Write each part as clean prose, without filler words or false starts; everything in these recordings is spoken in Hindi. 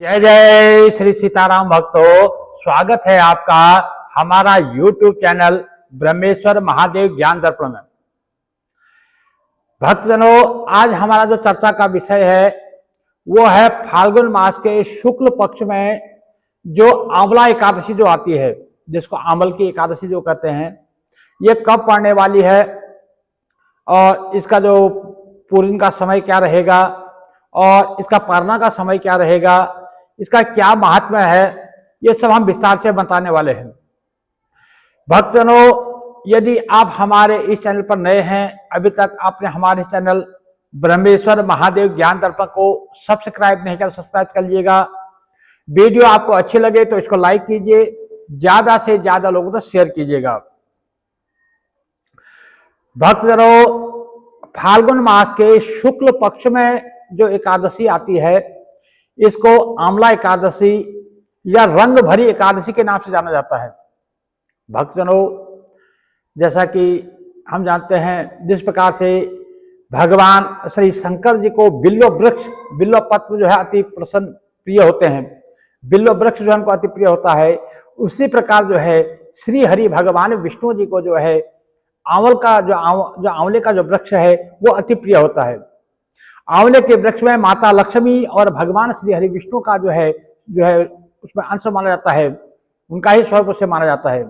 जय जय श्री सीताराम भक्तों, स्वागत है आपका हमारा YouTube चैनल ब्रह्मेश्वर महादेव ज्ञान दर्पण में। भक्तजनों, आज हमारा जो चर्चा का विषय है वो है फाल्गुन मास के शुक्ल पक्ष में जो आंवला एकादशी जो आती है, जिसको आंवल की एकादशी जो कहते हैं, ये कब पड़ने वाली है और इसका जो पूर्णिमा का समय क्या रहेगा और इसका पारना का समय क्या रहेगा, इसका क्या महात्म्य है, ये सब हम विस्तार से बताने वाले हैं। भक्तजनों, यदि आप हमारे इस चैनल पर नए हैं, अभी तक आपने हमारे चैनल ब्रह्मेश्वर महादेव ज्ञान दर्पण को सब्सक्राइब नहीं किया, सब्सक्राइब कर लीजिएगा। वीडियो आपको अच्छी लगे तो इसको लाइक कीजिए, ज्यादा से ज्यादा लोगों तक शेयर कीजिएगा। भक्तजनों, फाल्गुन मास के शुक्ल पक्ष में जो एकादशी आती है, इसको आंवला एकादशी या रंग भरी एकादशी के नाम से जाना जाता है। भक्तजनों, जैसा कि हम जानते हैं, जिस प्रकार से भगवान श्री शंकर जी को बिल्व वृक्ष, बिल्व पत्र जो है अति प्रसन्न प्रिय होते हैं, बिल्व वृक्ष जो हमको अति प्रिय होता है, उसी प्रकार जो है श्री हरि भगवान विष्णु जी को जो है आंवल का जो आंवले का जो वृक्ष है वो अति प्रिय होता है। आंवले के वृक्ष में माता लक्ष्मी और भगवान श्री हरि विष्णु का जो है उसमें अंश माना जाता है, उनका ही स्वरूप से माना जाता है।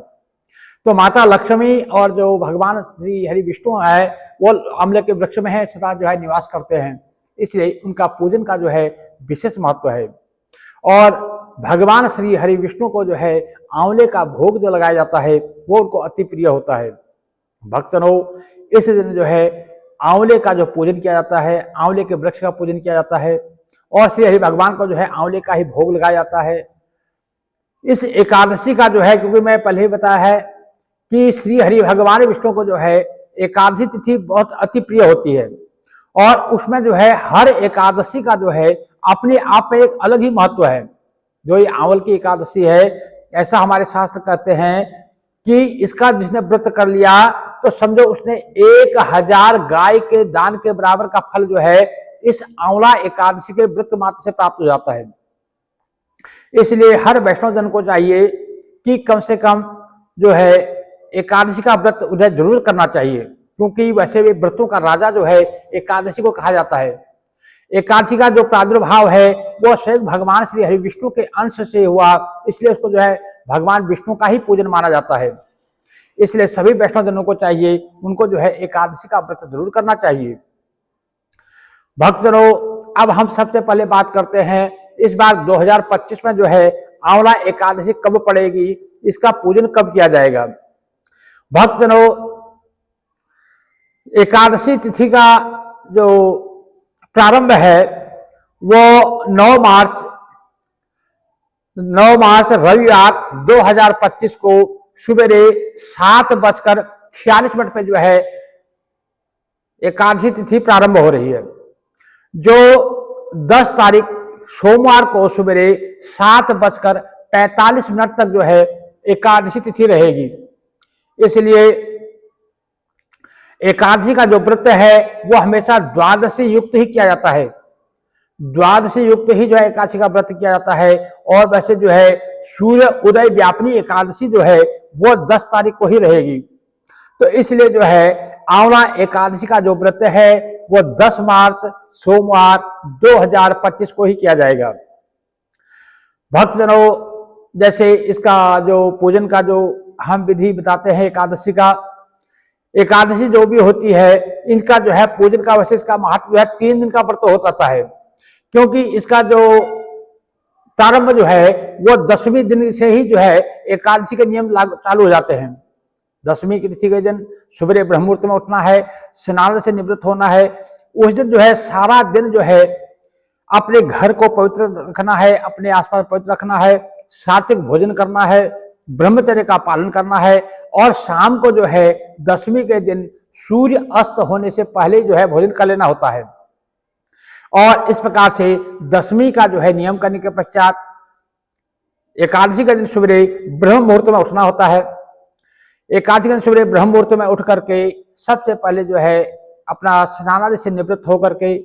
तो माता लक्ष्मी और जो भगवान श्री हरि विष्णु है वो आंवले के वृक्ष में है सदा जो है निवास करते हैं, इसलिए उनका पूजन का जो है विशेष महत्व है। और भगवान श्री हरि विष्णु को जो है आंवले का भोग जो लगाया जाता है वो उनको अति प्रिय होता है। भक्तजनों, इस दिन जो है आंवले का जो पूजन किया जाता है, आंवले के वृक्ष का पूजन किया जाता है और श्री हरि भगवान को जो है आंवले का ही भोग लगाया जाता है। इस एकादशी का जो है, क्योंकि मैं पहले ही बताया है कि श्री हरि भगवान विष्णु को जो है एकादशी तिथि बहुत अति प्रिय होती है और उसमें जो है हर एकादशी का जो है अपने आप में एक अलग ही महत्व है। जो ये आंवल की एकादशी है, ऐसा हमारे शास्त्र कहते हैं कि इसका जिसने व्रत कर लिया तो समझो उसने 1000 गाय के दान के बराबर का फल जो है इस आंवला एकादशी के व्रत मात्र से प्राप्त हो जाता है। इसलिए हर वैष्णव जन को चाहिए कि कम से कम जो है एकादशी का व्रत उन्हें जरूर करना चाहिए, क्योंकि वैसे भी व्रतों का राजा जो है एकादशी को कहा जाता है। एकादशी का जो प्रादुर्भाव है वो स्वयं भगवान श्री हरि विष्णु के अंश से हुआ, इसलिए उसको जो है भगवान विष्णु का ही पूजन माना जाता है। इसलिए सभी वैष्णव जनों को चाहिए, उनको जो है एकादशी का व्रत जरूर करना चाहिए। भक्तजनों, अब हम सबसे पहले बात करते हैं इस बार 2025 में जो है आंवला एकादशी कब पड़ेगी, इसका पूजन कब किया जाएगा। भक्तजनों, एकादशी तिथि का जो प्रारंभ है वो 9 मार्च रविवार 2025 को सुबेरे 7:46 पे जो है एकादशी तिथि प्रारंभ हो रही है, जो 10 तारीख सोमवार को सुबेरे 7:45 तक जो है एकादशी तिथि रहेगी। इसलिए एकादशी का जो व्रत है वो हमेशा द्वादशी युक्त ही किया जाता है, द्वादशी युक्त ही जो है एकादशी का व्रत किया जाता है। और वैसे जो है सूर्य उदय व्यापनी एकादशी जो है वो 10 तारीख को ही रहेगी। तो इसलिए जो है आंवला एकादशी का जो व्रत है वो 10 मार्च सोमवार 2025 को ही किया जाएगा। भक्तजनों, जैसे इसका जो पूजन का जो हम विधि बताते हैं एकादशी का, एकादशी जो भी होती है इनका जो है पूजन का वैसे इसका महत्व जो है 3 दिन का व्रत होता है, क्योंकि इसका जो प्रारंभ जो है वो 10वीं दिन से ही जो है एकादशी के नियम चालू हो जाते हैं। 10वीं की तिथि के दिन सुबह ब्रह्म मुहूर्त में उठना है, स्नान से निवृत्त होना है। उस दिन जो है सारा दिन जो है अपने घर को पवित्र रखना है, अपने आसपास पवित्र रखना है, सात्विक भोजन करना है, ब्रह्मचर्य का पालन करना है और शाम को जो है 10वीं के दिन सूर्य अस्त होने से पहले जो है भोजन कर लेना होता है। और इस प्रकार से 10वीं का जो है नियम करने के पश्चात एकादशी के दिन सुबह ब्रह्म मुहूर्त में उठना होता है। एकादशी के दिन सुबह ब्रह्म मुहूर्त में उठ करके सबसे पहले जो है अपना स्नानादि से निवृत्त होकर के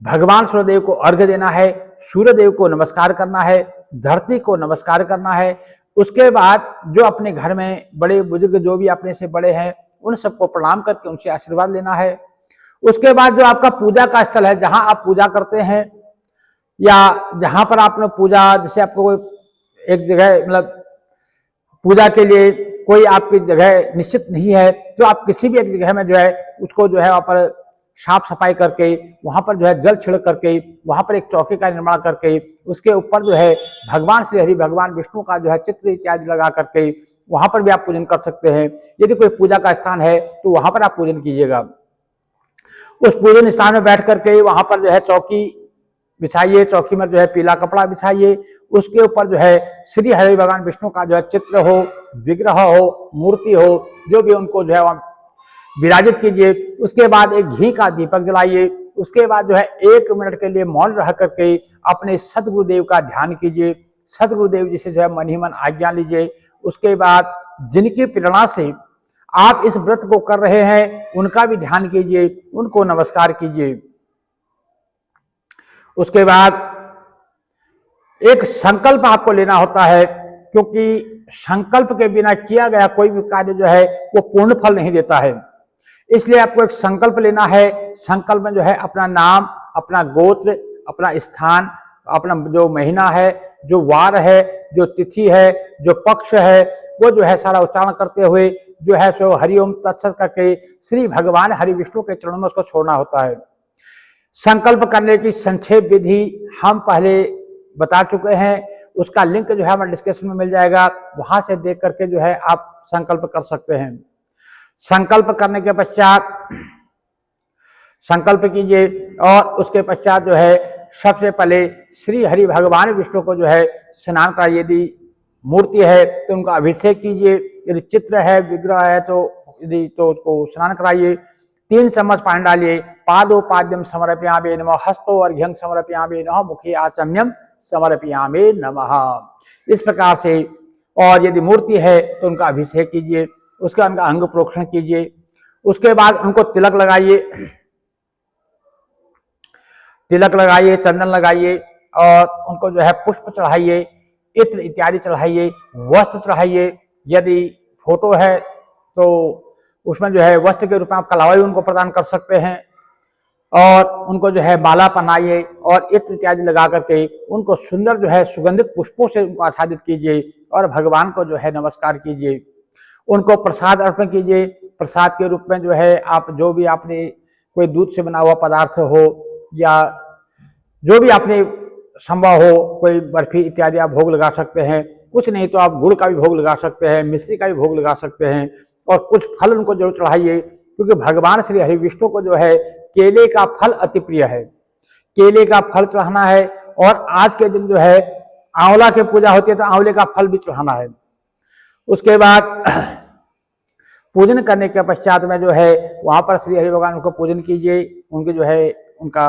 भगवान सूर्यदेव को अर्घ्य देना है। सूर्य देव को नमस्कार करना है, धरती को नमस्कार करना है। उसके बाद जो अपने घर में बड़े बुजुर्ग जो भी अपने से बड़े हैं उन सबको प्रणाम करके उनसे आशीर्वाद लेना है। उसके बाद जो आपका पूजा का स्थल है, जहां आप पूजा करते हैं या जहां पर आपने पूजा, जैसे आपको कोई एक जगह मतलब पूजा के लिए कोई आपकी जगह निश्चित नहीं है, तो आप किसी भी एक जगह में जो है उसको जो है वहाँ पर साफ सफाई करके, वहाँ पर जो है जल छिड़क करके, वहाँ पर एक चौकी का निर्माण करके, उसके ऊपर जो है भगवान श्री हरि भगवान विष्णु का जो है चित्र इत्यादि लगा करके वहाँ पर भी आप पूजन कर सकते हैं। यदि कोई पूजा का स्थान है तो वहाँ पर आप पूजन कीजिएगा। उस पूजन स्थान में बैठ करके वहाँ पर जो है चौकी बिछाइए, चौकी में जो है पीला कपड़ा बिछाइए, उसके ऊपर जो है श्री हरि भगवान विष्णु का जो है चित्र हो, विग्रह हो, मूर्ति हो, जो भी उनको जो है विराजित कीजिए। उसके बाद एक घी का दीपक जलाइए। उसके बाद जो है 1 मिनट के लिए मौन रह करके अपने सदगुरुदेव का ध्यान कीजिए। सदगुरुदेव जी से जो है मन ही मन आज्ञा लीजिए। उसके बाद जिनकी प्रेरणा से आप इस व्रत को कर रहे हैं उनका भी ध्यान कीजिए, उनको नमस्कार कीजिए। उसके बाद एक संकल्प आपको लेना होता है, क्योंकि संकल्प के बिना किया गया कोई भी कार्य जो है वो पूर्ण फल नहीं देता है। इसलिए आपको एक संकल्प लेना है। संकल्प में जो है अपना नाम, अपना गोत्र, अपना स्थान, अपना जो महीना है, जो वार है, जो तिथि है, जो पक्ष है, वो जो है सारा उच्चारण करते हुए जो है सो हरिओम तत्सत करके श्री भगवान हरि विष्णु के चरणों में उसको छोड़ना होता है। संकल्प करने की संक्षेप विधि हम पहले बता चुके हैं, उसका लिंक जो है हमारे डिस्क्रिप्शन में मिल जाएगा, वहां से देख करके जो है आप संकल्प कर सकते हैं। संकल्प करने के पश्चात संकल्प कीजिए और उसके पश्चात जो है सबसे पहले श्री हरि भगवान विष्णु को जो है स्नान कराइए। यदि मूर्ति है तो उनका अभिषेक कीजिए, यदि चित्र है, विग्रह है तो यदि तो उसको स्नान कराइए। 3 चम्मच पानी डालिए। पादोपाद्यम समर्पयामि नमः, हस्तो अर्घ्यं समर्पयामि नमः, मुखे आचम्यम समर्पयामि नमः। इस प्रकार से, और यदि मूर्ति है तो उनका अभिषेक कीजिए, उसका उनका अंग प्रोक्षण कीजिए। उसके बाद उनको तिलक लगाइए, तिलक लगाइए, चंदन लगाइए और उनको जो है पुष्प चढ़ाइए, इत्र इत्यादि चढ़ाइए, वस्त्र चढ़ाइए। यदि फोटो है तो उसमें जो है वस्त्र के रूप में आप कलावाई उनको प्रदान कर सकते हैं और उनको जो है माला पहनाइए और इत्र इत्यादि लगा करके उनको सुंदर जो है सुगंधित पुष्पों से उनको आच्छादित कीजिए और भगवान को जो है नमस्कार कीजिए। उनको प्रसाद अर्पण कीजिए। प्रसाद के रूप में जो है आप जो भी आपने कोई दूध से बना हुआ पदार्थ हो या जो भी आपने संभव हो, कोई बर्फी इत्यादि आप भोग लगा सकते हैं। कुछ नहीं तो आप गुड़ का भी भोग लगा सकते हैं, मिश्री का भी भोग लगा सकते हैं और कुछ फल उनको जरूर चढ़ाइए, क्योंकि भगवान श्री हरि विष्णु को जो है केले का फल अति प्रिय है। केले का फल चढ़ाना है और आज के दिन जो है आंवला की पूजा होती है तो आंवले का फल भी चढ़ाना है। उसके बाद पूजन करने के पश्चात में जो है वहां पर श्री हरि भगवान को पूजन कीजिए। उनके जो है उनका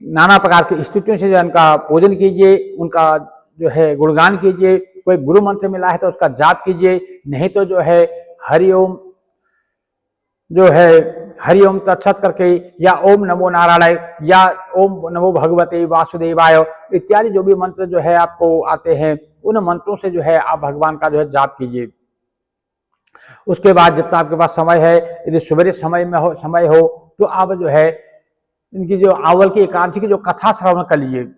नाना प्रकार की स्तुतियों से जो उनका पूजन कीजिए, उनका जो है गुणगान कीजिए। कोई गुरु मंत्र मिला है तो उसका जाप कीजिए, नहीं तो जो है हरिओम जो है हरिओम तत्सत करके या ओम नमो नारायण या ओम नमो भगवते वासुदेवाय इत्यादि जो भी मंत्र जो है आपको आते हैं उन मंत्रों से जो है आप भगवान का जो है जाप कीजिए। उसके बाद जितना आपके पास समय है, यदि सवेरे समय हो तो आप जो है इनकी जो आंवल की एकादशी की जो कथा श्रवण कर लीजिए।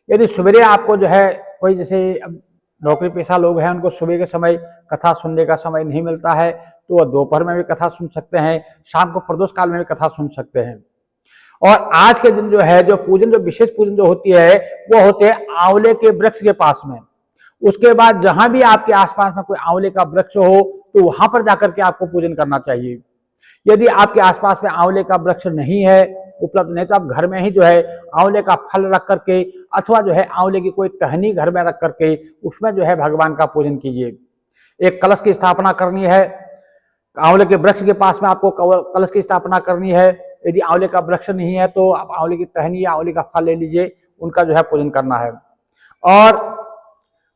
यदि सवेरे आपको जो है कोई जैसे नौकरी पेशा लोग हैं उनको सुबह के समय कथा सुनने का समय नहीं मिलता है तो वह दोपहर में भी कथा सुन सकते हैं, शाम को प्रदोष काल में भी कथा सुन सकते हैं। और आज के दिन जो है जो पूजन, जो विशेष पूजन जो होती है वो होते हैं आंवले के वृक्ष के पास में। उसके बाद जहां भी आपके आसपास में कोई आंवले का वृक्ष हो तो वहां पर जाकर के आपको पूजन करना चाहिए। यदि आपके आसपास में आंवले का वृक्ष नहीं है, उपलब्ध नहीं, तो आप घर में ही जो है आंवले का फल रख करके अथवा जो है आंवले की कोई टहनी घर में रख करके उसमें जो है भगवान का पूजन कीजिए। एक कलश की स्थापना करनी है, आंवले के वृक्ष के पास में आपको कलश की स्थापना करनी है। यदि आंवले का वृक्ष नहीं है तो आप आंवले की टहनी या आंवले का फल ले लीजिए, उनका जो है पूजन करना है। और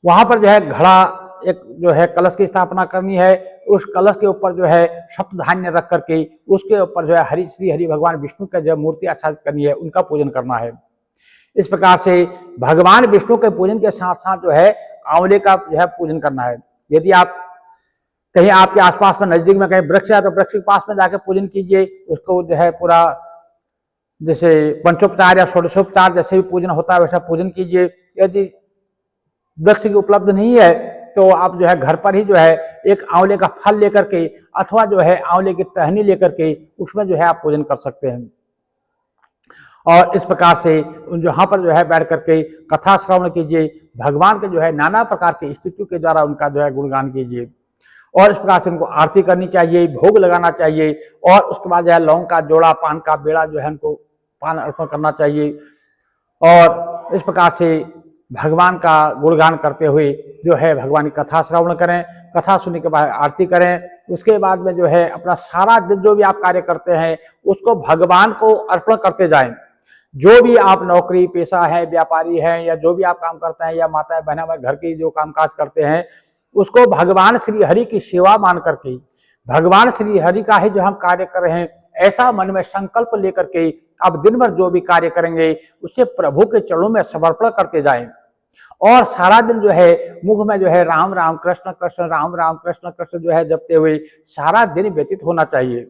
वहां पर जो है घड़ा, एक जो है कलश की स्थापना करनी है। उस कलश के ऊपर जो है सप्त धान्य रख करके उसके ऊपर जो है श्री हरि भगवान विष्णु का जो मूर्ति आच्छादित करनी है, उनका पूजन करना है। इस प्रकार से भगवान विष्णु के पूजन के साथ साथ जो है आंवले का जो है पूजन करना है। यदि आप कहीं आपके आसपास में नजदीक में कहीं वृक्ष है तो वृक्ष के पास में जाकर पूजन कीजिए, उसको जो है पूरा जैसे पंचोपचार या षोडशोपचार जैसे भी पूजन होता है वैसा पूजन कीजिए। यदि वृक्ष की उपलब्ध नहीं है तो आप जो है घर पर ही जो है एक आंवले का फल लेकर के अथवा जो है आंवले की टहनी लेकर के उसमें जो है आप पूजन कर सकते हैं। और इस प्रकार से जहाँ पर जो है बैठ करके कथा श्रवण कीजिए, भगवान के जो है नाना प्रकार की स्तुतियों के द्वारा उनका जो है गुणगान कीजिए और इस प्रकार से उनको आरती करनी चाहिए, भोग लगाना चाहिए और उसके बाद जो है लौंग का जोड़ा, पान का बेड़ा जो है उनको पान अर्पण करना चाहिए और इस प्रकार से भगवान का गुणगान करते हुए जो है भगवान की कथा श्रवण करें। कथा सुनने के बाद आरती करें, उसके बाद में जो है अपना सारा दिन जो भी आप कार्य करते हैं उसको भगवान को अर्पण करते जाएं। जो भी आप नौकरी पेशा है, व्यापारी है या जो भी आप काम करते हैं या माता बहना भाई घर के जो कामकाज करते हैं उसको भगवान श्री हरि की सेवा मान करके भगवान श्री हरि का ही जो हम कार्य कर रहे हैं ऐसा मन में संकल्प लेकर के आप दिन भर जो भी कार्य करेंगे उससे प्रभु के चरणों में समर्पण करते जाएं और सारा दिन जो है मुख में जो है राम राम कृष्ण कृष्ण राम राम कृष्ण कृष्ण जो है जपते हुए सारा दिन व्यतीत होना चाहिए।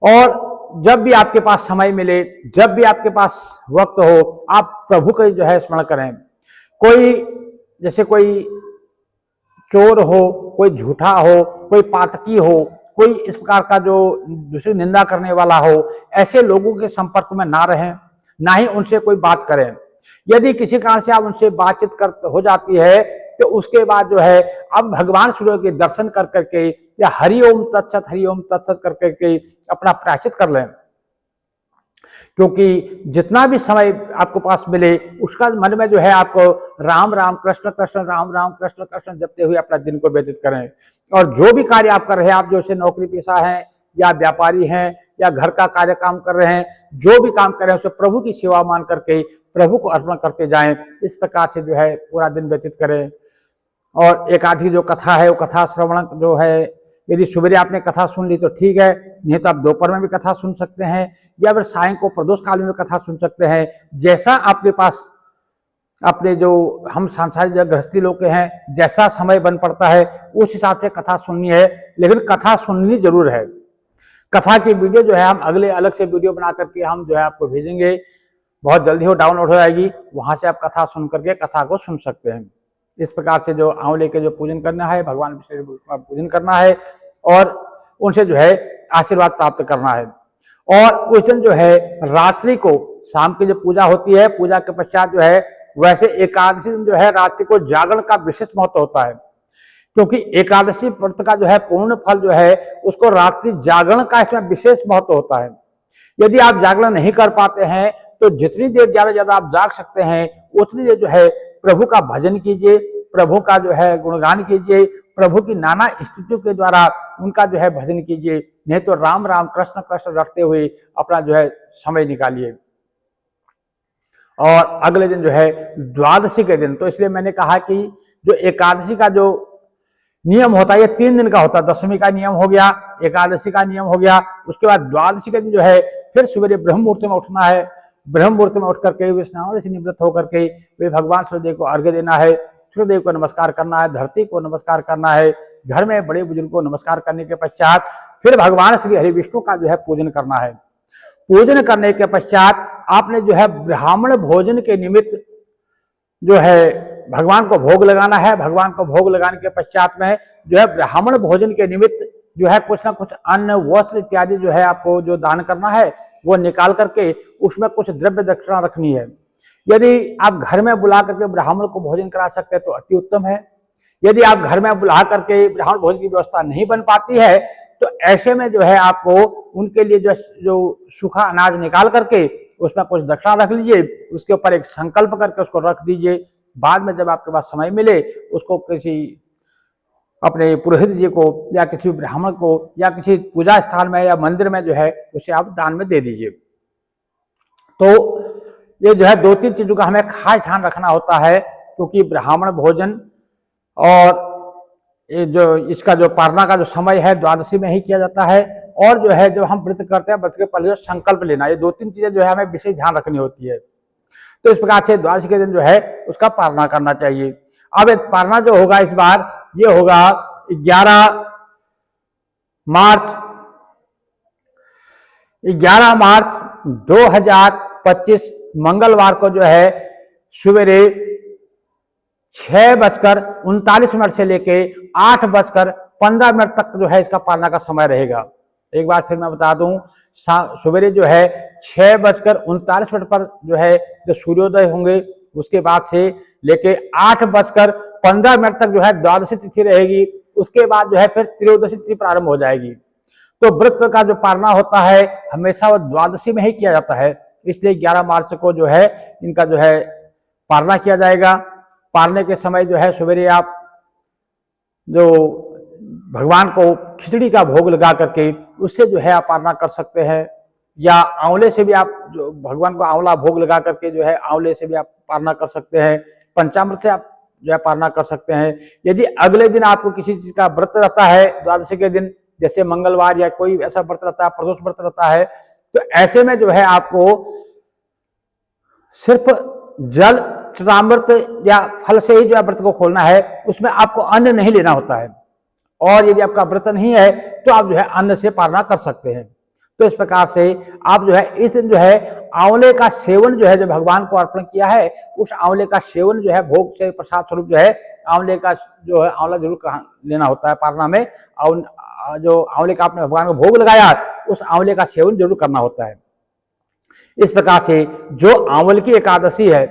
और जब भी आपके पास समय मिले, जब भी आपके पास वक्त हो, आप प्रभु का जो है स्मरण करें। कोई जैसे कोई चोर हो, कोई झूठा हो, कोई पातकी हो, कोई इस प्रकार का जो दूसरी निंदा करने वाला हो, ऐसे लोगों के संपर्क में ना रहें, ना ही उनसे कोई बात करें। यदि किसी कारण से आप उनसे बातचीत कर हो जाती है तो उसके बाद जो है अब भगवान सूर्य के दर्शन कर करके या हरिओम तत्सत कर करके अपना प्रायश्चित कर लें, क्योंकि जितना भी समय आपको पास मिले उसका मन में जो है आपको राम राम कृष्ण कृष्ण राम राम कृष्ण कृष्ण जपते हुए अपना दिन को व्यतीत करें। और जो भी कार्य आप कर रहे हैं, आप जैसे नौकरी पेशा हैं या व्यापारी हैं या घर का कार्य काम कर रहे हैं, जो भी काम कर रहे हैं उसे प्रभु की सेवा मान करके प्रभु को अर्पण करते जाएं। इस प्रकार से जो है पूरा दिन व्यतीत करें। और एकादशी जो कथा है वो कथा श्रवण जो है, यदि सुबह आपने कथा सुन ली तो ठीक है, नहीं तो आप दोपहर में भी कथा सुन सकते हैं या फिर सायं को प्रदोष काल में भी कथा सुन सकते हैं। जैसा आपके पास अपने जो हम सांसारिक गृहस्थी लोग के हैं जैसा समय बन पड़ता है उस हिसाब से कथा सुननी है, लेकिन कथा सुननी जरूर है। कथा की वीडियो जो है हम अगले अलग से वीडियो बना करके हम जो है आपको भेजेंगे, बहुत जल्दी वो डाउनलोड हो जाएगी, वहां से आप कथा सुन करके कथा को सुन सकते हैं। इस प्रकार से जो आंवले के जो पूजन करना है, भगवान विष्णु का पूजन करना है और उनसे जो है आशीर्वाद प्राप्त करना है। और उस दिन जो है रात्रि को शाम की जो पूजा होती है, पूजा के पश्चात जो है वैसे एकादशी दिन जो है रात्रि को जागरण का विशेष महत्व होता है, क्योंकि एकादशी व्रत का जो है पूर्ण फल जो है उसको रात्रि जागरण का इसमें विशेष महत्व होता है। यदि आप जागरण नहीं कर पाते हैं तो जितनी देर ज्यादा आप जाग सकते हैं उतनी देर जो है प्रभु का भजन कीजिए, प्रभु का जो है गुणगान कीजिए, प्रभु की नाना स्तुतियों के द्वारा उनका जो है भजन कीजिए, नहीं तो राम राम कृष्ण कृष्ण रटते हुए अपना जो है समय निकालिए। और अगले दिन जो है द्वादशी के दिन, तो इसलिए मैंने कहा कि जो एकादशी का जो नियम होता है ये 3 दिन का होता है। दशमी का नियम हो गया, एकादशी का नियम हो गया, उसके बाद द्वादशी के दिन जो है फिर सवेरे ब्रह्म मुहूर्त में उठना है। ब्रह्म मुहूर्त में उठ करके स्नान से निवृत्त होकर के वे भगवान सूर्यदेव को अर्घ्य देना है, सूर्यदेव को नमस्कार करना है, धरती को नमस्कार करना है, घर में बड़े बुजुर्ग को नमस्कार करने के पश्चात फिर भगवान श्री हरि विष्णु का जो है पूजन करना है। पूजन करने के पश्चात आपने जो है ब्राह्मण भोजन के निमित्त जो है भगवान को भोग लगाना है। भगवान को भोग लगाने के पश्चात में जो है ब्राह्मण भोजन के निमित्त जो है कुछ ना कुछ अन्न वस्त्र इत्यादि जो है आपको जो दान करना है वो निकाल करके उसमें कुछ द्रव्य दक्षिणा रखनी है। यदि आप घर में बुला करके ब्राह्मण को भोजन करा सकते हैं तो अति उत्तम है। यदि आप घर में बुला करके ब्राह्मण भोजन की व्यवस्था नहीं बन पाती है तो ऐसे में जो है आपको उनके लिए जो सूखा अनाज निकाल करके उसमें कुछ दक्षिणा रख लीजिए, उसके ऊपर एक संकल्प करके उसको रख दीजिए। बाद में जब आपके पास समय मिले उसको किसी अपने पुरोहित जी को या किसी ब्राह्मण को या किसी पूजा स्थान में या मंदिर में जो है उसे आप दान में दे दीजिए। तो ये जो है 2-3 चीजों का हमें खास ध्यान रखना होता है, क्योंकि ब्राह्मण भोजन और ये जो इसका जो पारना का जो समय है द्वादशी में ही किया जाता है, और जो है जो हम व्रत करते हैं व्रत के पहले संकल्प लेना, ये 2-3 चीजें जो है हमें विशेष ध्यान रखनी होती है। तो इस प्रकार से द्वादशी के दिन जो है उसका पारणा करना चाहिए। अब पारणा जो होगा इस बार ये होगा 11 मार्च 2025 मंगलवार को जो है सवेरे 6:39 से लेके 8:15 तक जो है इसका पारणा का समय रहेगा। एक बार फिर मैं बता दूं, सवेरे जो है 6:39 पर जो है जो सूर्योदय होंगे, उसके बाद से लेके 8:15 तक जो है द्वादशी तिथि रहेगी। उसके बाद जो है फिर त्रयोदशी तिथि प्रारंभ हो जाएगी। तो व्रत का जो पारणा होता है हमेशा वो द्वादशी में ही किया जाता है, इसलिए 11 मार्च को जो है इनका जो है पारणा किया जाएगा। पारने के समय जो है सवेरे आप जो भगवान को खिचड़ी का भोग लगा करके उससे जो है आप पारणा कर सकते हैं, या आंवले से भी आप जो भगवान को आंवला भोग लगा करके जो है आंवले से भी आप पारणा कर सकते हैं। पंचामृत से आप जो है पारणा कर सकते हैं। यदि अगले दिन आपको किसी चीज का व्रत रहता है द्वादशी के दिन, जैसे मंगलवार या कोई ऐसा व्रत रहता है, प्रदोष व्रत रहता है, तो ऐसे में जो है आपको सिर्फ जल चरणामृत या फल से ही जो है व्रत को खोलना है, उसमें आपको अन्न नहीं लेना होता है। और यदि आपका व्रत नहीं है तो आप जो है अन्न से पारणा कर सकते हैं। तो इस प्रकार से आप जो है इस दिन जो है आंवले का सेवन जो है जो भगवान को अर्पण किया है, उस आंवले का सेवन जो है भोग से प्रसाद स्वरूप जो है आंवले का जो है आंवला जरूर लेना होता है पारणा में। जो आंवले का आपने भगवान को भोग लगाया उस आंवले का सेवन जरूर करना होता है। इस प्रकार से जो आंवल की एकादशी है,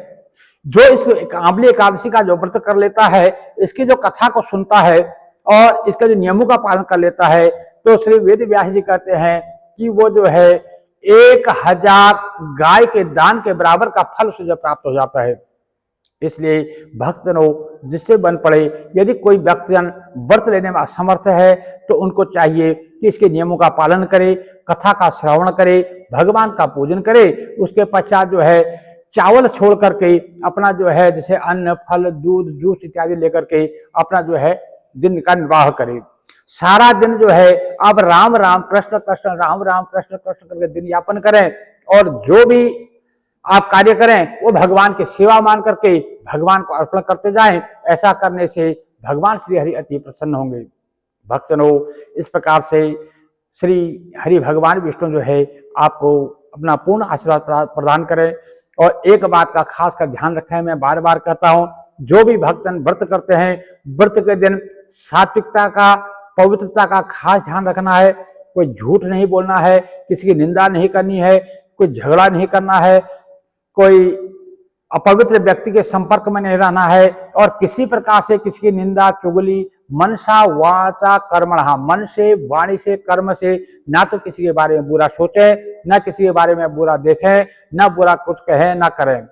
जो इस आंवली एकादशी का जो व्रत कर लेता है, इसकी जो कथा को सुनता है और इसके जो नियमों का पालन कर लेता है, तो श्री वेद व्यास जी कहते हैं कि वो जो है 1000 गाय के दान के बराबर का फल उसे जो प्राप्त हो जाता है। इसलिए भक्तजनों जिससे बन पड़े, यदि कोई व्यक्तिजन व्रत लेने में असमर्थ है तो उनको चाहिए कि इसके नियमों का पालन करे, कथा का श्रवण करे, भगवान का पूजन करे। उसके पश्चात जो है चावल छोड़ करके अपना जो है जैसे अन्न, फल, दूध, जूस इत्यादि लेकर के अपना जो है दिन का निर्वाह करे। सारा दिन जो है अब राम राम कृष्ण कृष्ण राम राम कृष्ण कृष्ण करके दिन यापन करें, और जो भी आप कार्य करें वो भगवान की सेवा मान करके भगवान को अर्पण करते जाएं। ऐसा करने से भगवान श्री हरि अति प्रसन्न होंगे। भक्तजनों इस प्रकार से श्री हरि भगवान विष्णु जो है आपको अपना पूर्ण आशीर्वाद प्रदान करें। और एक बात का खास कर ध्यान रखें, मैं बार बार कहता हूं, जो भी भक्तजन व्रत करते हैं व्रत के दिन सात्विकता का, पवित्रता का खास ध्यान रखना है। कोई झूठ नहीं बोलना है, किसी की निंदा नहीं करनी है, कोई झगड़ा नहीं करना है, कोई अपवित्र व्यक्ति के संपर्क में नहीं रहना है, और किसी प्रकार से किसी की निंदा, चुगली, मनसा वाचा कर्मणः, मन से, वाणी से, कर्म से ना तो किसी के बारे में बुरा सोचे, ना किसी के बारे में बुरा देखें, ना बुरा कुछ कहें, ना करें।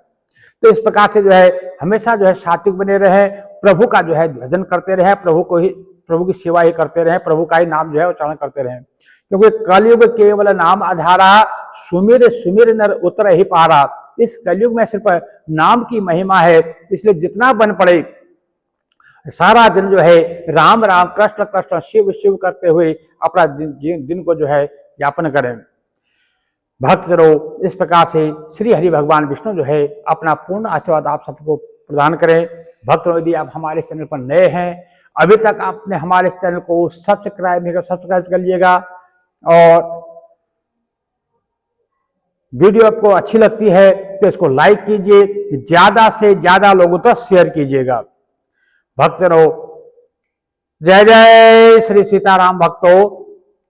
तो इस प्रकार से जो है हमेशा जो है सात्विक बने रहे, प्रभु का जो है भजन करते रहे, प्रभु की सेवा ही करते रहे, प्रभु का ही नाम जो है उच्चारण करते रहे। क्योंकि कलयुग केवल नाम आधारा, सुमिर सुमिर नर उतर ही पारा। इस कलयुग में सिर्फ नाम की महिमा है, इसलिए जितना बन पड़े सारा दिन जो है राम राम कृष्ण कृष्ण शिव शिव करते हुए अपना दिन को जो है यापन करें। भक्तजनों इस प्रकार से श्री हरि भगवान विष्णु जो है अपना पूर्ण आशीर्वाद आप सबको प्रदान करें। भक्तों यदि आप हमारे चैनल पर नए हैं, अभी तक आपने हमारे चैनल को सब्सक्राइब कर लीजिएगा, और वीडियो आपको अच्छी लगती है तो इसको लाइक कीजिए, ज्यादा से ज्यादा लोगों तक शेयर कीजिएगा। भक्तों जय जय श्री सीताराम। भक्तों